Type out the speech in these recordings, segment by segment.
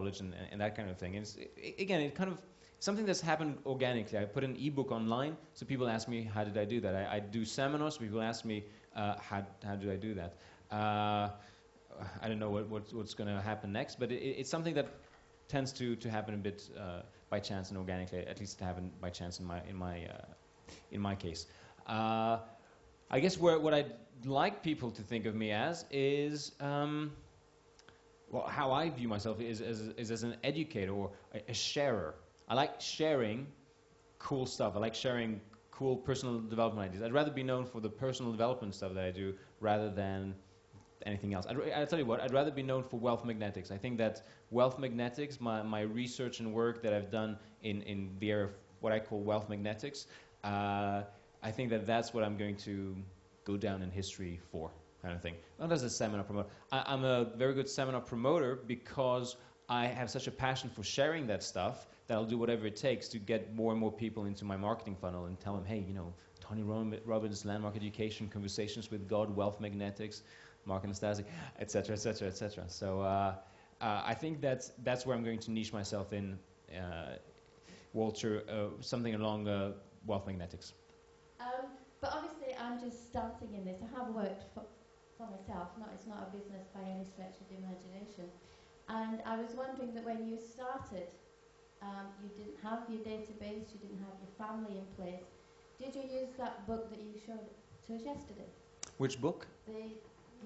knowledge and that kind of thing. And again, it kind of something that's happened organically. I put an ebook online, so people ask me, how did I do that? I do seminars, so people ask me, how did I do that? I don't know what's going to happen next, but it's something that tends to happen a bit by chance and organically. At least it happened by chance in my case. I guess what I'd like people to think of me as is, well, how I view myself is as an educator or a sharer. I like sharing cool stuff. I like sharing cool personal development ideas. I'd rather be known for the personal development stuff that I do rather than anything else. I'll tell you what, I'd rather be known for wealth magnetics. I think that wealth magnetics, my research and work that I've done in the area of what I call wealth magnetics, I think that that's what I'm going to go down in history for, kind of thing. Not as a seminar promoter. I'm a very good seminar promoter because I have such a passion for sharing that stuff that I'll do whatever it takes to get more and more people into my marketing funnel and tell them, hey, you know, Tony Robbins, Landmark Education, Conversations with God, Wealth Magnetics, Mark Anastasi, etc., etc., etc. So I think that's where I'm going to niche myself in, Walter, something along wealth magnetics. But obviously, I'm just starting in this. I have worked for myself. It's not a business by any stretch of the imagination. And I was wondering that when you started, you didn't have your database, you didn't have your family in place. Did you use that book that you showed to us yesterday? Which book? The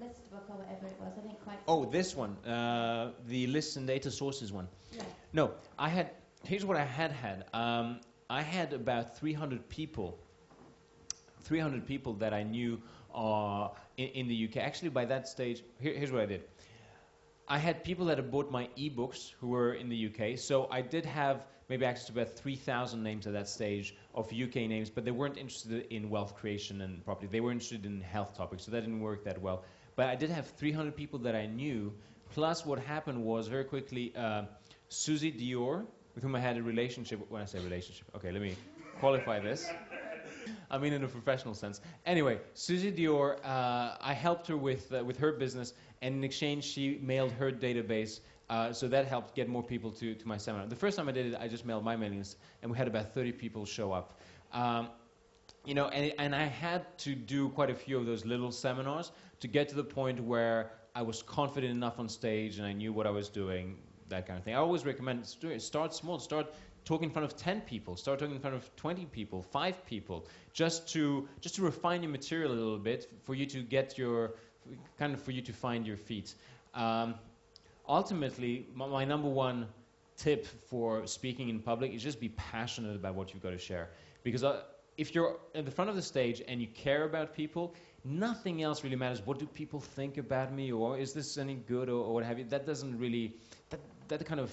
list book or whatever it was. I didn't quite. Oh, this one, the lists and data sources one. Yeah. No, here's what I had. I had about 300 people that I knew in the UK. Actually, by that stage, here's what I did. I had people that had bought my ebooks who were in the UK, so I did have maybe access to about 3,000 names at that stage of UK names, but they weren't interested in wealth creation and property. They were interested in health topics, so that didn't work that well. But I did have 300 people that I knew, plus what happened was very quickly, Susie Dior, with whom I had a relationship. When I say relationship, okay, let me qualify this. I mean in a professional sense. Anyway, Susie Dior, I helped her with her business, and in exchange she mailed her database, so that helped get more people to my seminar. The first time I did it, I just mailed my mailing list, and we had about 30 people show up. You know, and I had to do quite a few of those little seminars to get to the point where I was confident enough on stage and I knew what I was doing, that kind of thing. I always recommend start small, start talking in front of 10 people, start talking in front of 20 people, 5 people, just to refine your material a little bit for you to get for you to find your feet. Ultimately, my number one tip for speaking in public is just be passionate about what you've got to share. Because if you're at the front of the stage and you care about people, nothing else really matters. What do people think about me, or is this any good, or what have you? That doesn't really, that kind of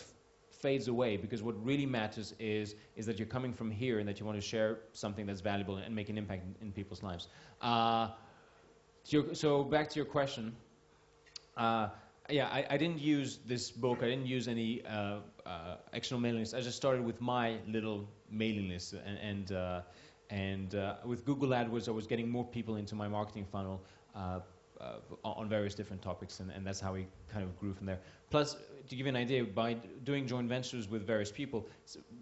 fades away, because what really matters is that you're coming from here and that you want to share something that's valuable and make an impact in people's lives. So back to your question. Yeah, I didn't use this book. I didn't use any external mailing lists. I just started with my little mailing list, and with Google AdWords, I was getting more people into my marketing funnel on various different topics, and that's how we kind of grew from there. Plus, to give you an idea, by doing joint ventures with various people,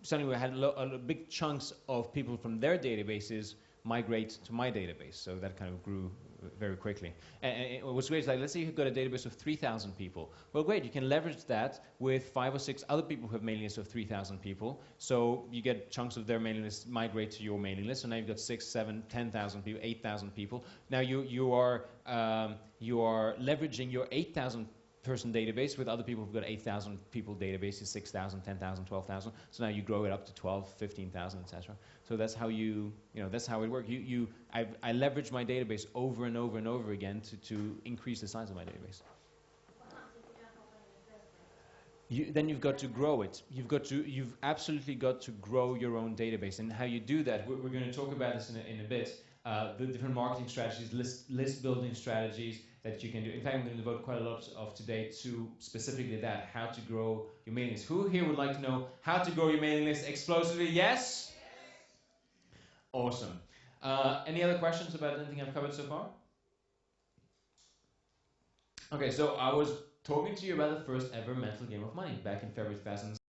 suddenly we had big chunks of people from their databases migrate to my database, so that kind of grew very quickly. And what's great is, like, let's say you've got a database of 3,000 people. Well, great, you can leverage that with 5 or 6 other people who have mailing lists of 3,000 people. So you get chunks of their mailing list migrate to your mailing list. So now you've got 6, 7, 10,000 people, 8,000 people. Now you are leveraging your 8,000 person database with other people who've got 8,000 people databases, 6,000, 10,000, 12,000. So now you grow it up to 12, 15,000, etc. So that's how that's how it works. I leverage my database over and over and over again to increase the size of my database. Then you've got to grow it. You've absolutely got to grow your own database. And how you do that, we're going to talk about this in a bit. The different marketing strategies, list building strategies that you can do. In fact, I'm going to devote quite a lot of today to specifically that, how to grow your mailing list. Who here would like to know how to grow your mailing list explosively? Yes? Awesome. Any other questions about anything I've covered so far? Okay, so I was talking to you about the first ever mental game of money back in February 2000.